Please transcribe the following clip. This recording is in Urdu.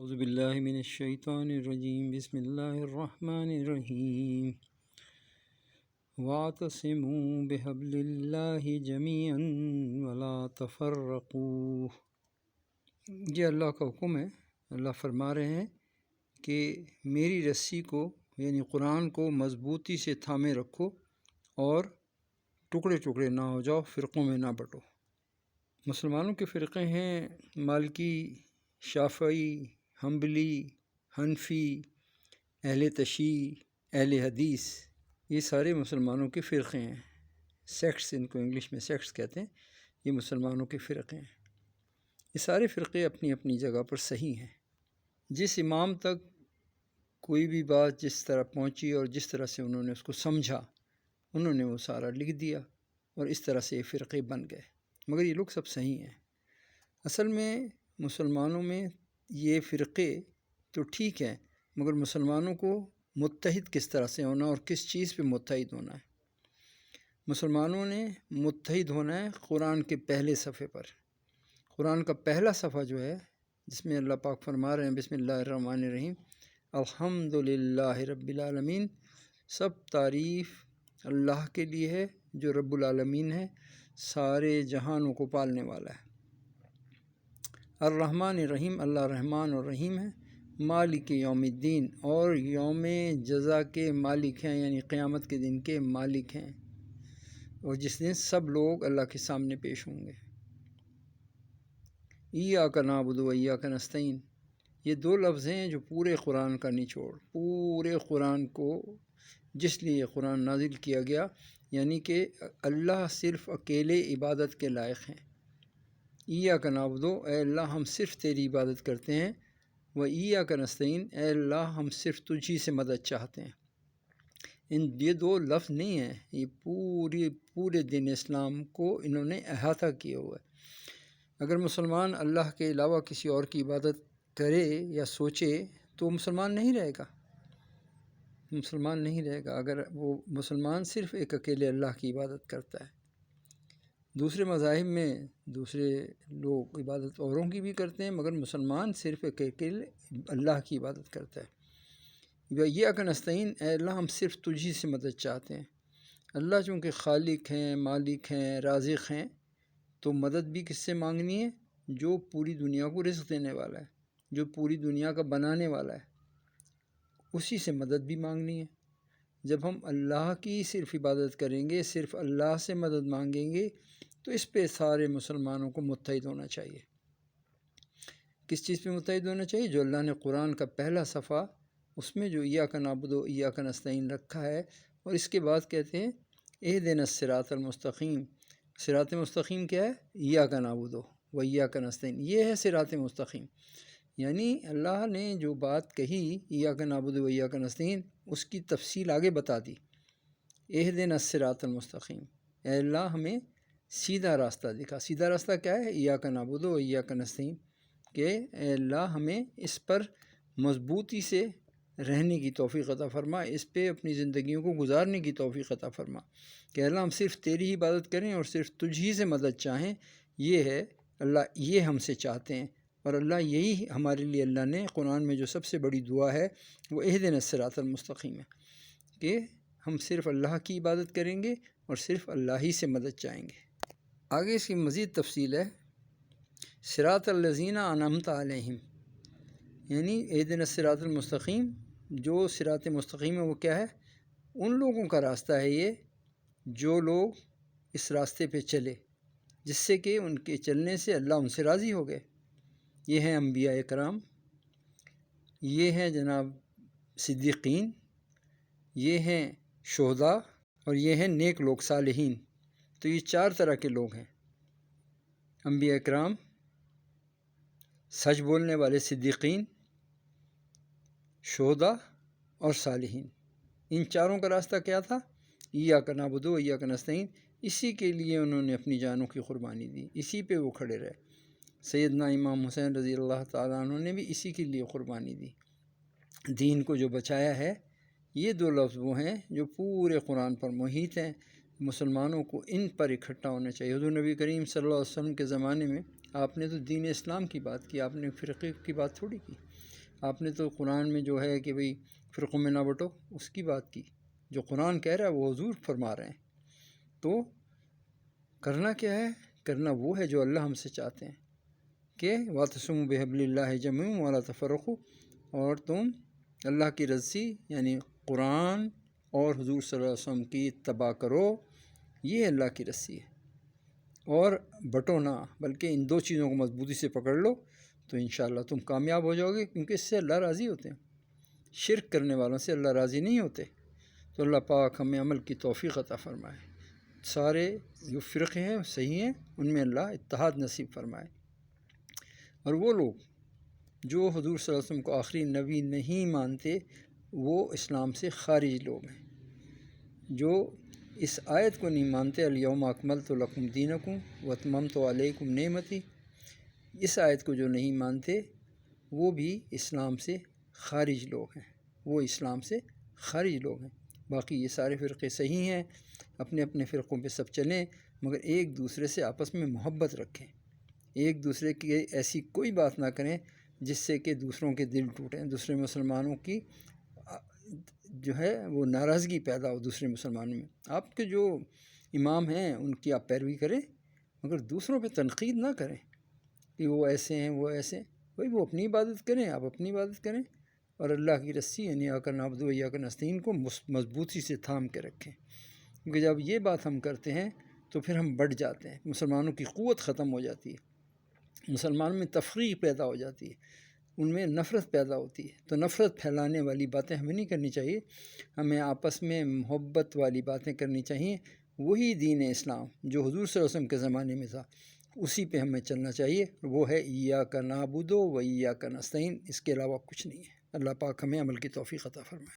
اعوذ باللہ من الشیطان الرجیم بسم اللہ الرحمن الرحیم واعتصموا بحبل اللہ جمیعا ولا تفرقوا۔ یہ اللہ کا حکم ہے۔ اللہ فرما رہے ہیں کہ میری رسی کو یعنی قرآن کو مضبوطی سے تھامے رکھو اور ٹکڑے ٹکڑے نہ ہو جاؤ، فرقوں میں نہ بٹو۔ مسلمانوں کے فرقے ہیں مالکی، شافعی، حنبلی، حنفی، اہل تشیع، اہل حدیث، یہ سارے مسلمانوں کے فرقے ہیں۔ سیکٹس، ان کو انگلش میں سیکٹس کہتے ہیں۔ یہ مسلمانوں کے فرقے ہیں۔ یہ سارے فرقے اپنی اپنی جگہ پر صحیح ہیں۔ جس امام تک کوئی بھی بات جس طرح پہنچی اور جس طرح سے انہوں نے اس کو سمجھا، انہوں نے وہ سارا لکھ دیا اور اس طرح سے یہ فرقے بن گئے، مگر یہ لوگ سب صحیح ہیں۔ اصل میں مسلمانوں میں یہ فرقے تو ٹھیک ہیں، مگر مسلمانوں کو متحد کس طرح سے ہونا اور کس چیز پہ متحد ہونا ہے۔ مسلمانوں نے متحد ہونا ہے قرآن کے پہلے صفحے پر۔ قرآن کا پہلا صفحہ جو ہے، جس میں اللہ پاک فرما رہے ہیں بسم اللہ الرحمن الرحیم، الحمدللہ رب العالمین، سب تعریف اللہ کے لیے ہے جو رب العالمین ہے، سارے جہانوں کو پالنے والا ہے۔ الرحمن الرحیم، اللہ رحمان اور رحیم ہے۔ مالک یوم الدین، اور یوم جزا کے مالک ہیں، یعنی قیامت کے دن کے مالک ہیں، اور جس دن سب لوگ اللہ کے سامنے پیش ہوں گے۔ ایاک نعبد و ایاک نستعین، یہ دو لفظ ہیں جو پورے قرآن کا نچوڑ، پورے قرآن کو جس لیے یہ قرآن نازل کیا گیا، یعنی کہ اللہ صرف اکیلے عبادت کے لائق ہیں۔ ایاک نعبد، اے اللہ ہم صرف تیری عبادت کرتے ہیں، و ایاک نستعین، اے اللہ ہم صرف تجھی سے مدد چاہتے ہیں۔ یہ دو لفظ نہیں ہیں، یہ پورے دین اسلام کو انہوں نے احاطہ کیا ہوا ہے۔ اگر مسلمان اللہ کے علاوہ کسی اور کی عبادت کرے یا سوچے تو مسلمان نہیں رہے گا، مسلمان نہیں رہے گا اگر وہ مسلمان صرف ایک اکیلے اللہ کی عبادت کرتا ہے۔ دوسرے مذاہب میں دوسرے لوگ عبادت اوروں کی بھی کرتے ہیں، مگر مسلمان صرف ایک اکیلے اللہ کی عبادت کرتا ہے۔ ایاک نستعین، اے اللہ ہم صرف تجھی سے مدد چاہتے ہیں۔ اللہ چونکہ خالق ہیں، مالک ہیں، رازق ہیں، تو مدد بھی کس سے مانگنی ہے؟ جو پوری دنیا کو رزق دینے والا ہے، جو پوری دنیا کا بنانے والا ہے، اسی سے مدد بھی مانگنی ہے۔ جب ہم اللہ کی صرف عبادت کریں گے، صرف اللہ سے مدد مانگیں گے، تو اس پہ سارے مسلمانوں کو متحد ہونا چاہیے۔ کس چیز پہ متحد ہونا چاہیے؟ جو اللہ نے قرآن کا پہلا صفحہ، اس میں جو ایاک نعبد و ایاک نستعین رکھا ہے، اور اس کے بعد کہتے ہیں اہدنا الصراط المستقیم۔ صراط مستقیم کیا ہے؟ ایاک نعبد و ایاک نستعین، یہ ہے صراط مستقیم۔ یعنی اللہ نے جو بات کہی ایاک نعبد و ایاک نستعین، اس کی تفصیل آگے بتا دی۔ اہدنا الصراط المستقیم، اے اللہ ہمیں سیدھا راستہ دکھا۔ سیدھا راستہ کیا ہے؟ ایاک نعبد و ایاک نستعین، کہ اے اللہ ہمیں اس پر مضبوطی سے رہنے کی توفیق عطا فرما، اس پہ اپنی زندگیوں کو گزارنے کی توفیق عطا فرما، کہ اللہ ہم صرف تیری ہی عبادت کریں اور صرف تجھ ہی سے مدد چاہیں۔ یہ ہے اللہ، یہ ہم سے چاہتے ہیں، اور اللہ یہی ہمارے لیے اللہ نے قرآن میں جو سب سے بڑی دعا ہے وہ اہدنا الصراط المستقیم ہے، کہ ہم صرف اللہ کی عبادت کریں گے اور صرف اللہ ہی سے مدد چاہیں گے۔ آگے اس کی مزید تفصیل ہے، صراط الذین انعمت علیہم، یعنی اہدنا الصراط المستقیم، جو صراط مستقیم ہے وہ کیا ہے؟ ان لوگوں کا راستہ ہے یہ جو لوگ اس راستے پہ چلے، جس سے کہ ان کے چلنے سے اللہ ان سے راضی ہو گئے۔ یہ ہیں انبیاء کرام، یہ ہیں جناب صدیقین، یہ ہیں شہداء، اور یہ ہیں نیک لوگ، صالحین۔ تو یہ چار طرح کے لوگ ہیں، انبیاء کرام، سچ بولنے والے صدیقین، شہداء اور صالحین۔ ان چاروں کا راستہ کیا تھا؟ ایاک نعبد و ایاک نستعین۔ اسی کے لیے انہوں نے اپنی جانوں کی قربانی دی، اسی پہ وہ کھڑے رہے۔ سیدنا امام حسین رضی اللہ تعالیٰ عنہ نے بھی اسی کے لیے قربانی دی۔ دین کو جو بچایا ہے، یہ دو لفظ وہ ہیں جو پورے قرآن پر محیط ہیں۔ مسلمانوں کو ان پر اکٹھا ہونا چاہیے۔ حضور نبی کریم صلی اللہ علیہ وسلم کے زمانے میں آپ نے تو دین اسلام کی بات کی، آپ نے فرقے کی بات تھوڑی کی۔ آپ نے تو قرآن میں جو ہے کہ بھئی فرقوں میں نہ بٹو، اس کی بات کی. جو قرآن کہہ رہا ہے وہ حضور فرما رہے ہیں. تو کرنا کیا ہے؟ کرنا وہ ہے جو اللہ ہم سے چاہتے ہیں کہ وَاعْتَصِمُوا بِحَبْلِ اللَّهِ جَمِيعًا وَلَا تَفَرَّقُوا، اور تم اللہ کی رسی یعنی قرآن اور حضور صلی اللہ علیہ وسلم کی اتباع کرو. یہ اللہ کی رسی ہے. اور بٹو نہ، بلکہ ان دو چیزوں کو مضبوطی سے پکڑ لو تو انشاءاللہ تم کامیاب ہو جاؤ گے، کیونکہ اس سے اللہ راضی ہوتے ہیں. شرک کرنے والوں سے اللہ راضی نہیں ہوتے. تو اللہ پاک ہمیں عمل کی توفیق عطا فرمائے. سارے جو فرقے ہیں صحیح ہیں، ان میں اللہ اتحاد نصیب فرمائے. اور وہ لوگ جو حضور صلی اللہ علیہ وسلم کو آخری نبی نہیں مانتے وہ اسلام سے خارج لوگ ہیں. جو اس آیت کو نہیں مانتے الیوم اکملت لکم دینکم واتممت علیکم نعمتی، اس آیت کو جو نہیں مانتے وہ بھی اسلام سے خارج لوگ ہیں. وہ اسلام سے خارج لوگ ہیں. باقی یہ سارے فرقے صحیح ہیں، اپنے اپنے فرقوں پہ سب چلیں، مگر ایک دوسرے سے آپس میں محبت رکھیں. ایک دوسرے کی ایسی کوئی بات نہ کریں جس سے کہ دوسروں کے دل ٹوٹیں، دوسرے مسلمانوں کی جو ہے وہ ناراضگی پیدا ہو دوسرے مسلمانوں میں. آپ کے جو امام ہیں ان کی آپ پیروی کریں، مگر دوسروں پہ تنقید نہ کریں کہ وہ ایسے ہیں وہ ایسے ہیں. بھائی وہ اپنی عبادت کریں، آپ اپنی عبادت کریں، اور اللہ کی رسی یعنی ایاک نعبد و ایاک نستعین کو مضبوطی سے تھام کے رکھیں. کیونکہ جب یہ بات ہم کرتے ہیں تو پھر ہم بڑھ جاتے ہیں، مسلمانوں کی قوت ختم ہو جاتی ہے، مسلمانوں میں تفریق پیدا ہو جاتی ہے، ان میں نفرت پیدا ہوتی ہے. تو نفرت پھیلانے والی باتیں ہمیں نہیں کرنی چاہیے. ہمیں آپس میں محبت والی باتیں کرنی چاہیے. وہی دین اسلام جو حضور صلی اللہ علیہ وسلم کے زمانے میں تھا اسی پہ ہمیں چلنا چاہیے. وہ ہے ایاک نعبد و ایاک نستعین، اس کے علاوہ کچھ نہیں ہے. اللہ پاک ہمیں عمل کی توفیق عطا فرمائے.